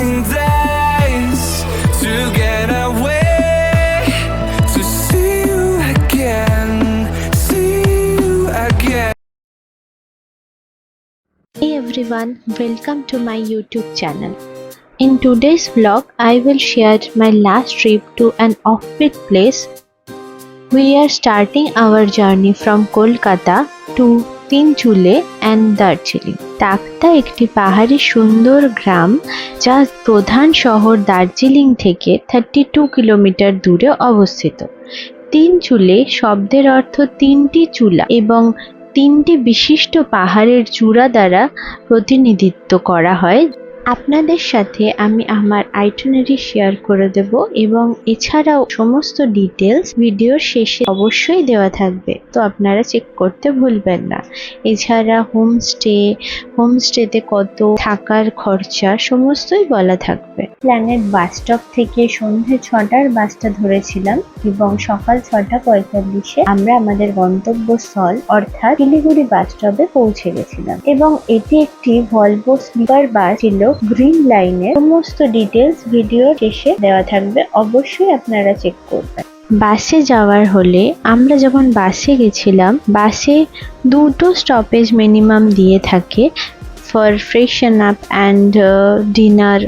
long days to get away, to see you again, see you again. Hey everyone, welcome to my YouTube channel. In today's vlog, I will share my last trip to an offbeat place. We are starting our journey from Kolkata to Tinchuley and Darjeeling. তাকতা একটি পাহাড়ি সুন্দর গ্রাম যা প্রধান শহর দার্জিলিং থেকে 32 kilometre দূরে অবস্থিত। তিনচুলে শব্দের অর্থ তিনটি চুলা এবং তিনটি বিশিষ্ট পাহাড়ের চূড়া দ্বারা প্রতিনিধিত্ব করা হয়। আপনাদের সাথে আমি আমার আইটিনারি শেয়ার করে দেব এবং এছাড়াও সমস্ত ডিটেলস ভিডিওর শেষে অবশ্যই দেওয়া থাকবে, তো আপনারা চেক করতে ভুলবেন না। এছাড়া হোমস্টেতে কত থাকার খরচা সমস্তই বলা থাকবে। প্ল্যানেট বাস স্টপ থেকে সন্ধ্যে 6টার বাসটা ধরেছিলাম এবং সকাল 6:45-এ আমরা আমাদের গন্তব্যস্থল অর্থাৎ শিলিগুড়ি বাস স্টপে পৌঁছে গেছিলাম এবং এটি একটি ভলভো স্লিপার বাস ছিল গ্রিন লাইনের। সমস্ত ডিটেলস ভিডিওর শেষে দেওয়া থাকবে, অবশ্যই আপনারা চেক করবেন। বাসে যাওয়ার হলে আমরা যখন বাসে গেছিলাম, বাসে দুটো স্টপেজ মিনিমাম দিয়ে থাকে for ফ্রেশন up and dinner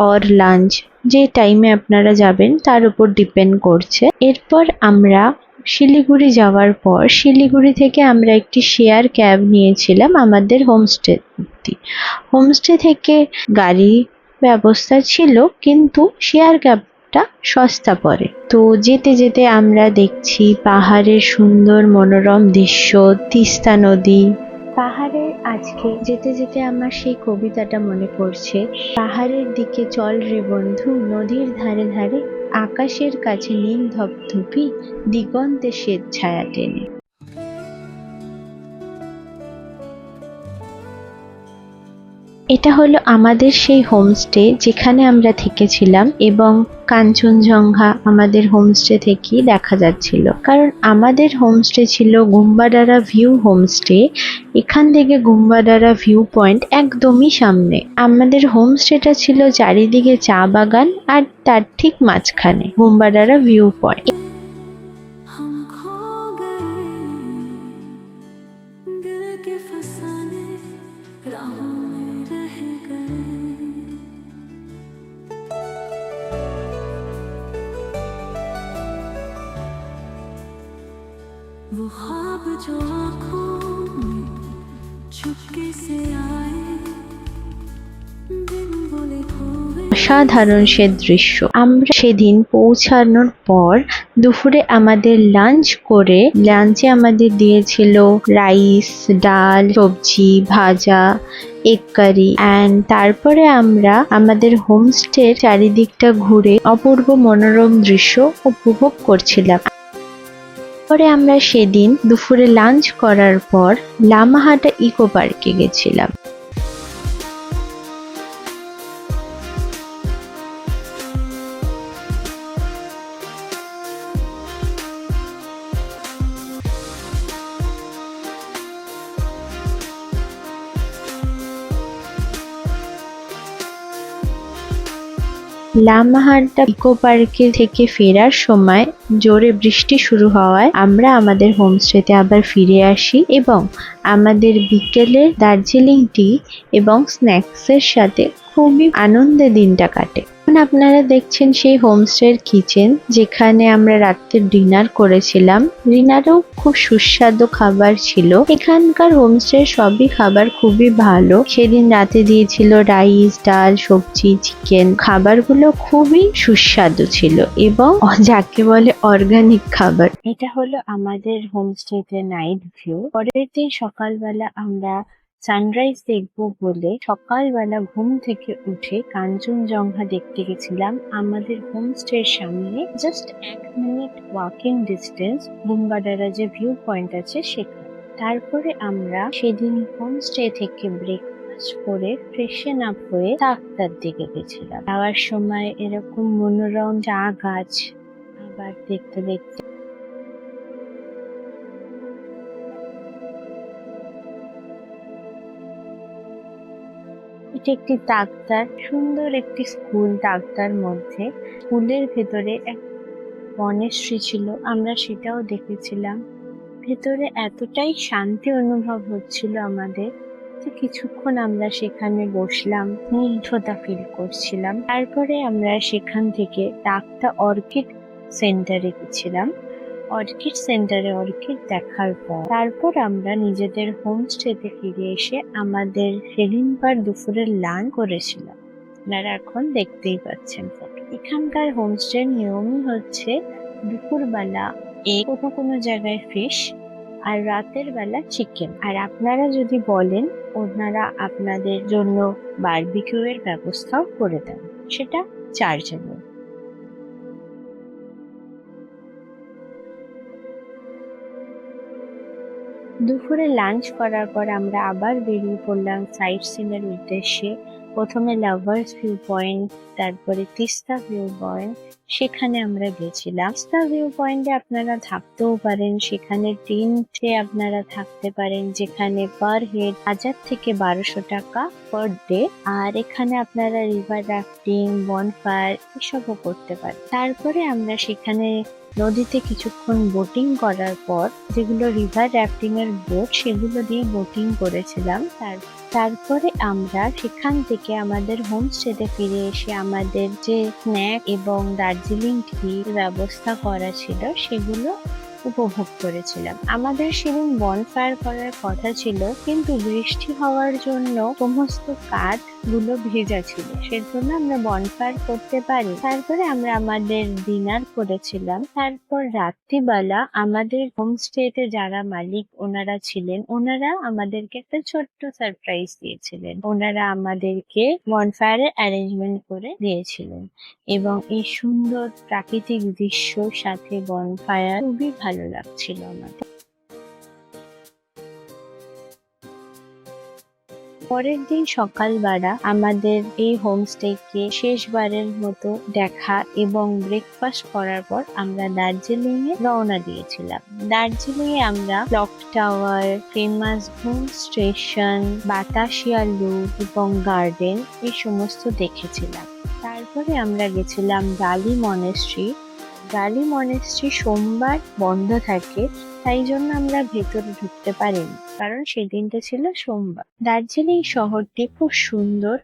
or lunch. যে টাইমে আপনারা যাবেন তার উপর ডিপেন্ড করছে। এরপর আমরা শিলিগুড়ি যাওয়ার পর শিলিগুড়ি থেকে আমরা একটি শেয়ার ক্যাব নিয়েছিলাম আমাদের হোমস্টে অবধি। হোমস্টে থেকে গাড়ি ব্যবস্থা ছিল, কিন্তু শেয়ার ক্যাবটা সস্তা পড়ে। তো যেতে যেতে আমরা দেখছি পাহাড়ের সুন্দর মনোরম দৃশ্য, তিস্তা নদী। পাহাড়ের আজকে যেতে যেতে আমার সেই কবিতাটা মনে পড়ছে, পাহাড়ের দিকে চল রে বন্ধু, নদীর ধারে ধারে, আকাশের কাছে নীল ধপধপি, দিগন্তে শ্বেত ছায়া টেনে। এটা হলো আমাদের সেই হোমস্টে যেখানে আমরা থেকেছিলাম এবং কাঞ্চনজঙ্ঘা আমাদের হোমস্টে থেকেই দেখা যাচ্ছিল, কারণ আমাদের হোমস্টে ছিল গুম্বাডারা ভিউ হোমস্টে। এখান থেকে গুম্বাডারা ভিউ পয়েন্ট একদমই সামনে। আমাদের হোমস্টেটা ছিল চারিদিকে চা বাগান আর তার ঠিক মাঝখানে গুম্বাডারা ভিউ পয়েন্ট। वो ख्वाब जो आँखों में चुपके से आए, दिन बोले खोए। অসাধারণ সে দৃশ্য। আমরা সেদিন পৌঁছানোর পর দুপুরে আমাদের লাঞ্চ করে, লাঞ্চে আমাদের দিয়েছিল রাইস, ডাল, সবজি, ভাজা, এগ কারি অ্যান্ড তারপরে আমরা আমাদের হোমস্টের চারিদিকটা ঘুরে অপূর্ব মনোরম দৃশ্য উপভোগ করছিলাম। পরে আমরা সেদিন দুপুরে লাঞ্চ করার পর লামাহাটা ইকো পার্কে গেছিলাম। লামাহাটা ইকো পার্কে থেকে ফেরার সময় জোরে বৃষ্টি শুরু হওয়ায় আমরা আমাদের হোমস্টেতে আবার ফিরে আসি এবং আমাদের বিকেলের দার্জিলিং টি এবং স্ন্যাক্সের সাথে খুবই আনন্দে দিনটা কাটে। এখন আপনারা দেখছেন সেই হোমস্টের কিচেন, যেখানে আমরা রাত্রে ডিনার করেছিলাম। ডিনারেও খুব সুস্বাদু খাবার ছিল। এখানকার হোমস্টের সবই খাবার খুবই ভালো। সেদিন রাতে দিয়েছিল রাইস, ডাল, সবজি, চিকেন। খাবারগুলো খুবই সুস্বাদু ছিল এবং যাকে বলে অর্গানিক খাবার। এটা হলো আমাদের হোমস্টেতে নাইট ভিউ। পরের দিন সকালবেলা আমরা সানরাইজ দেখবো বলে সকালবেলা ঘুম থেকে উঠে কাঞ্চনজঙ্ঘা দেখতে গেছিলাম। আমাদের হোমস্টের সামনে জাস্ট 1 মিনিট ওয়াকিং ডিস্টেন্স গুম্বাডারা যে ভিউ পয়েন্ট আছে সেখানে। তারপরে আমরা সেদিন হোমস্টে থেকে ব্রেকফাস্ট করে ফ্রেশন আপ হয়ে তাকতার দিকে গেছিলাম। যাওয়ার সময় এরকম মনোরম চা গাছ আবার দেখতে দেখতে এটি একটি তাকদার, সুন্দর একটি স্কুল। তাকদার মধ্যে স্কুলের ভেতরে এক মনেস্ট্রি ছিল, আমরা সেটাও দেখেছিলাম। ভেতরে এতটাই শান্তি অনুভব হচ্ছিল আমাদের যে কিছুক্ষণ আমরা সেখানে বসলাম, মুগ্ধতা ফিল করছিলাম। তারপরে আমরা সেখান থেকে তাকদা অর্কিড সেন্টারে গেছিলাম। অর্কিড সেন্টারে অর্কিড দেখার পর তারপর আমরা নিজেদের হোমস্টেতে ফিরে এসে আমাদের সেদিনবার দুপুরের লাঞ্চ করেছিলাম। আপনারা এখন দেখতেই পাচ্ছেন ফটো। এখানকার হোমস্টের নিয়মই হচ্ছে দুপুরবেলা কোনো কোনো জায়গায় ফিশ আর রাতের বেলা চিকেন। আর আপনারা যদি বলেন, ওনারা আপনাদের জন্য বারবিকিউ এর ব্যবস্থাও করে দেন, সেটা চার্জেবল। দুপুরে লাঞ্চ করার পর আমরা আবার বেরিয়ে পড়লাম সাইট সিন এর উদ্দেশ্যে। প্রথমে লাভার্স ভিউ পয়েন্ট, তারপরে তিস্তা ভিউ পয়েন্ট, সেখানে আমরা গেছিলাম। তিস্তা ভিউ পয়েন্টে আপনারা থাকতেও পারেন, সেখানে টেন্টে আপনারা থাকতে পারেন, যেখানে পার হেড 1000 থেকে 1200 টাকা পার ডে। আর এখানে আপনারা রিভার রাফটিং, বনফায়ার এসবও করতে পারেন। তারপরে আমরা সেখানে নদীতে কিছুক্ষণ বোটিং করার পর, যেগুলো রিভার রাফটিং এর বোট, সেগুলো দিয়ে বোটিং করেছিলাম। তারপরে আমরা সেখান থেকে আমাদের হোমস্টেতে ফিরে এসে আমাদের যে স্ন্যাক এবং দার্জিলিং টি ব্যবস্থা করা ছিল সেগুলো উপভোগ করেছিলাম। আমাদের সেদিন বনফায়ার করার কথা ছিল, কিন্তু বৃষ্টি হওয়ার জন্য সমস্ত কাঠগুলো ভেজা ছিল, সেজন্য আমরা বনফায়ার করতে পারি। তারপরে আমরা আমাদের ডিনার করেছিলাম। তারপর রাত্রিবেলা আমাদের হোমস্টেতে যারা মালিক ওনারা ছিলেন, ওনারা আমাদেরকে একটা ছোট্ট সারপ্রাইজ দিয়েছিলেন। ওনারা আমাদেরকে বনফায়ারের অ্যারেঞ্জমেন্ট করে দিয়েছিলেন এবং এই সুন্দর প্রাকৃতিক দৃশ্যর সাথে বনফায়ার খুবই ভালো লাগছিল আমাদের। পরের দিন সকালবেলা আমাদের এই হোমস্টেকে শেষবারের মতো দেখা এবং ব্রেকফাস্ট করার পর আমরা দার্জিলিং এ রওনা দিয়েছিলাম। দার্জিলিং এ আমরা ক্লক টাওয়ার, ফেমাস ঘুম স্টেশন, বাতাসিয়া লুপ এবং গার্ডেন এই সমস্ত দেখেছিলাম। তারপরে আমরা গেছিলাম গালি মনেস্ট্রি। গালি মনেস্ট্রি সোমবার বন্ধ থাকে, তাই জন্য আমরা ভেতরে ঢুকতে পারিনি, কারণ সেদিনটা ছিল সোমবার। দার্জিলিং শহরটি খুব সুন্দর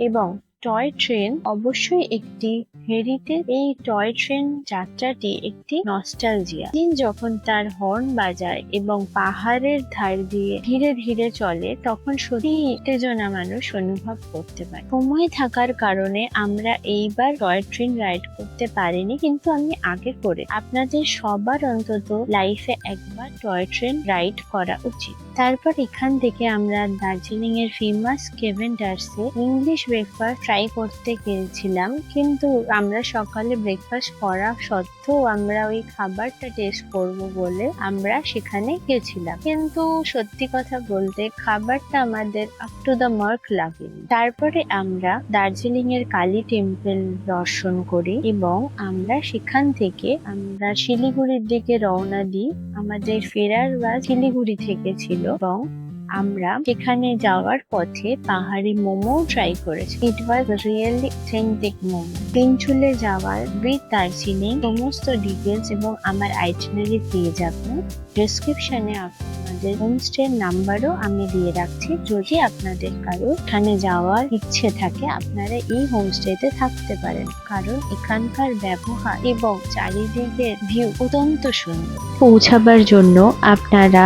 এবং টয় ট্রেন অবশ্যই একটি হেরিটেজ। এই টয় ট্রেন যাত্রাটি একটি নস্টালজিয়া। দিন যখন তার হর্ন বাজায় এবং পাহাড়ের ধার দিয়ে ধীরে ধীরে চলে, তখন সত্যি উত্তেজনা মানুষ অনুভব করতে পারে। সময় থাকার কারণে আমরা এইবার টয় ট্রেন রাইড করতে পারিনি, কিন্তু আমি আগে করে আপনাদের সবার অন্তত লাইফে একবার টয় ট্রেন রাইড করা উচিত। তারপর এখান থেকে আমরা দার্জিলিং এর ফেমাস কেভেন্ডার্সে ইংলিশ ব্রেকফাস্ট ট্রাই করতে গেছিলাম, কিন্তু আমরা সকালে ব্রেকফাস্ট করা সত্ত্বেও আমরা ওই খাবারটা টেস্ট করব বলে আমরা সেখানে গেছিলাম, কিন্তু সত্যি কথা বলতে খাবারটা আমাদের আপ টু দ্য মার্ক লাগেনি। তারপরে আমরা দার্জিলিং এর কালী টেম্পল দর্শন করি এবং আমরা সেখান থেকে আমরা শিলিগুড়ির দিকে রওনা দিই। আমাদের ফেরার বাস শিলিগুড়ি থেকে ছিল এবং আমরা সেখানে যাওয়ার পথে পাহাড়ি মোমো ট্রাই করেছি। It was really authentic momo. Tinchuley যাওয়ার উইথ দার্জিলিং সমস্ত ডিটেলস এবং আমার আইটিনারি পেয়ে যাবেন ডেসক্রিপশনে। আপনাদের হোমস্টে নাম্বারও আমি দিয়ে রাখছি, যদি আপনাদের কারো এখানে যাওয়ার ইচ্ছে থাকে আপনারা এই হোমস্টেতে থাকতে পারেন, কারণ এখানকার ব্যবহার এবং চারিদিকের ভিউ অত্যন্ত সুন্দর। পৌঁছাবার জন্য আপনারা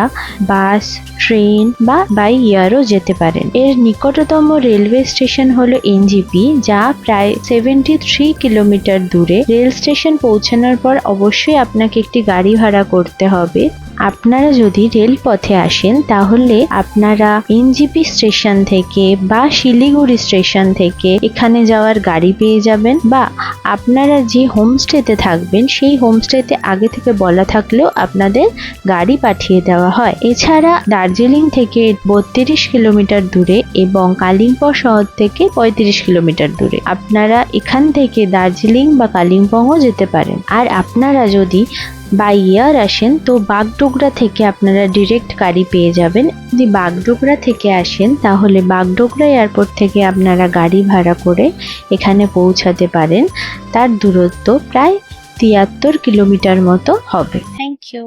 বাস, ট্রেন বা বাই এয়ারও যেতে পারেন। এর নিকটতম রেলওয়ে স্টেশন হলো এনজিপি, যা প্রায় 73 কিলোমিটার দূরে। রেল স্টেশন পৌঁছানোর পর অবশ্যই আপনাকে একটি গাড়ি ভাড়া করতে হবে। আপনারা যদি রেল পথে আসেন তাহলে আপনারা এনজিপি স্টেশন থেকে বা শিলিগুড়ি স্টেশন থেকে এখানে যাওয়ার গাড়ি পেয়ে যাবেন, বা আপনারা যে হোমস্টেতে থাকবেন সেই হোমস্টেতে আগে থেকে বলা থাকলেও আপনাদের গাড়ি পাঠিয়ে দেওয়া হয়। এছাড়া দার্জিলিং থেকে 32 কিলোমিটার দূরে এবং কালিম্পং শহর থেকে 35 কিলোমিটার দূরে। আপনারা এখান থেকে দার্জিলিং বা কালিম্পংও যেতে পারেন। আর আপনারা যদি বাই এয়ার আসেন তো বাগডোগরা থেকে আপনারা ডিরেক্ট গাড়ি পেয়ে যাবেন। যদি বাগডোগরা থেকে আসেন তাহলে বাগডোগরা এয়ারপোর্ট থেকে আপনারা গাড়ি ভাড়া করে এখানে পৌঁছাতে পারেন। তার দূরত্ব প্রায় 73 কিলোমিটার মতো হবে। Thank you.